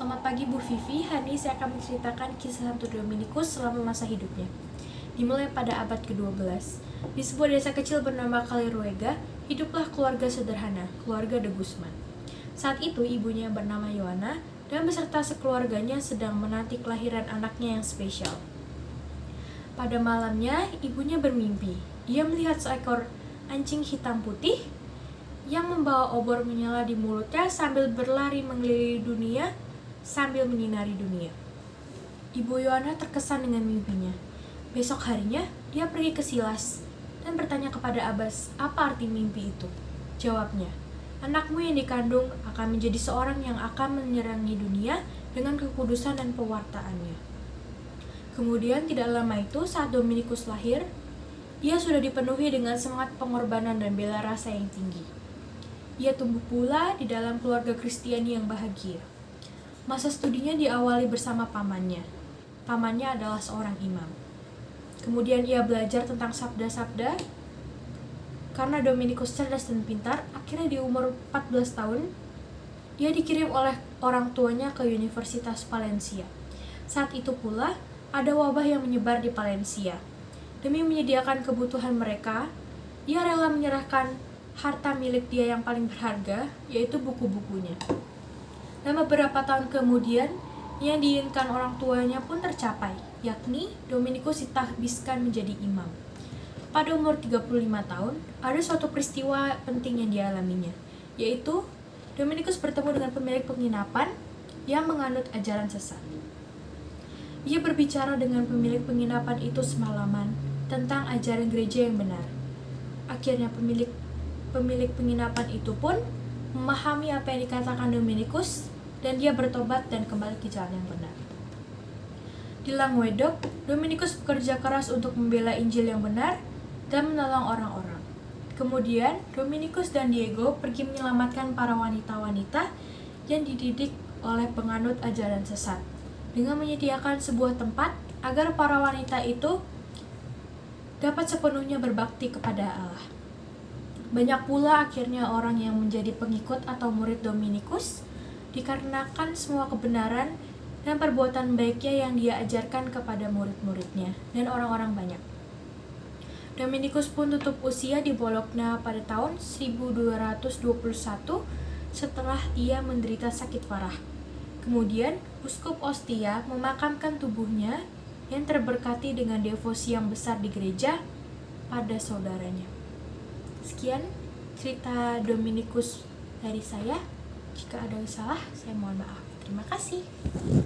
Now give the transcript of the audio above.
Selamat pagi Bu Vivi, hari ini saya akan menceritakan kisah Santo Dominikus selama masa hidupnya. Dimulai pada abad ke-12. Di sebuah desa kecil bernama Caleruega, hiduplah keluarga sederhana, keluarga de Guzman. Saat itu ibunya yang bernama Joana dan beserta sekeluarganya sedang menanti kelahiran anaknya yang spesial. Pada malamnya, ibunya bermimpi. Ia melihat seekor anjing hitam putih yang membawa obor menyala di mulutnya sambil berlari mengelilingi dunia sambil menyinari dunia. Ibu Yohana terkesan dengan mimpinya. Besok harinya, ia pergi ke Silas dan bertanya kepada Abbas, apa arti mimpi itu? Jawabnya, anakmu yang dikandung akan menjadi seorang yang akan menyerangi dunia dengan kekudusan dan pewartaannya. Kemudian tidak lama itu, saat Dominikus lahir, ia sudah dipenuhi dengan semangat pengorbanan dan bela rasa yang tinggi. Ia tumbuh pula di dalam keluarga Kristiani yang bahagia. Masa studinya diawali bersama pamannya. Pamannya adalah seorang imam. Kemudian ia belajar tentang sabda-sabda. Karena Dominikus cerdas dan pintar, akhirnya di umur 14 tahun, ia dikirim oleh orang tuanya ke Universitas Valencia. Saat itu pula, ada wabah yang menyebar di Valencia. Demi menyediakan kebutuhan mereka, ia rela menyerahkan harta milik dia yang paling berharga, yaitu buku-bukunya. Dan beberapa tahun kemudian, yang diinginkan orang tuanya pun tercapai, yakni Dominikus ditahbiskan menjadi imam. Pada umur 35 tahun, ada suatu peristiwa penting yang dialaminya, yaitu Dominikus bertemu dengan pemilik penginapan yang menganut ajaran sesat. Ia berbicara dengan pemilik penginapan itu semalaman tentang ajaran gereja yang benar. Akhirnya pemilik penginapan itu pun memahami apa yang dikatakan Dominikus dan dia bertobat dan kembali ke jalan yang benar. Di Languedoc, Dominikus bekerja keras untuk membela Injil yang benar dan menolong orang-orang. Kemudian, Dominikus dan Diego pergi menyelamatkan para wanita-wanita yang dididik oleh penganut ajaran sesat dengan menyediakan sebuah tempat agar para wanita itu dapat sepenuhnya berbakti kepada Allah. Banyak pula akhirnya orang yang menjadi pengikut atau murid Dominikus dikarenakan semua kebenaran dan perbuatan baiknya yang dia ajarkan kepada murid-muridnya dan orang-orang banyak. Dominikus pun tutup usia di Bologna pada tahun 1221 setelah ia menderita sakit parah. Kemudian, Uskup Ostia memakamkan tubuhnya yang terberkati dengan devosi yang besar di gereja pada saudaranya. Sekian cerita Dominikus dari saya. Jika ada yang salah, saya mohon maaf. Terima kasih.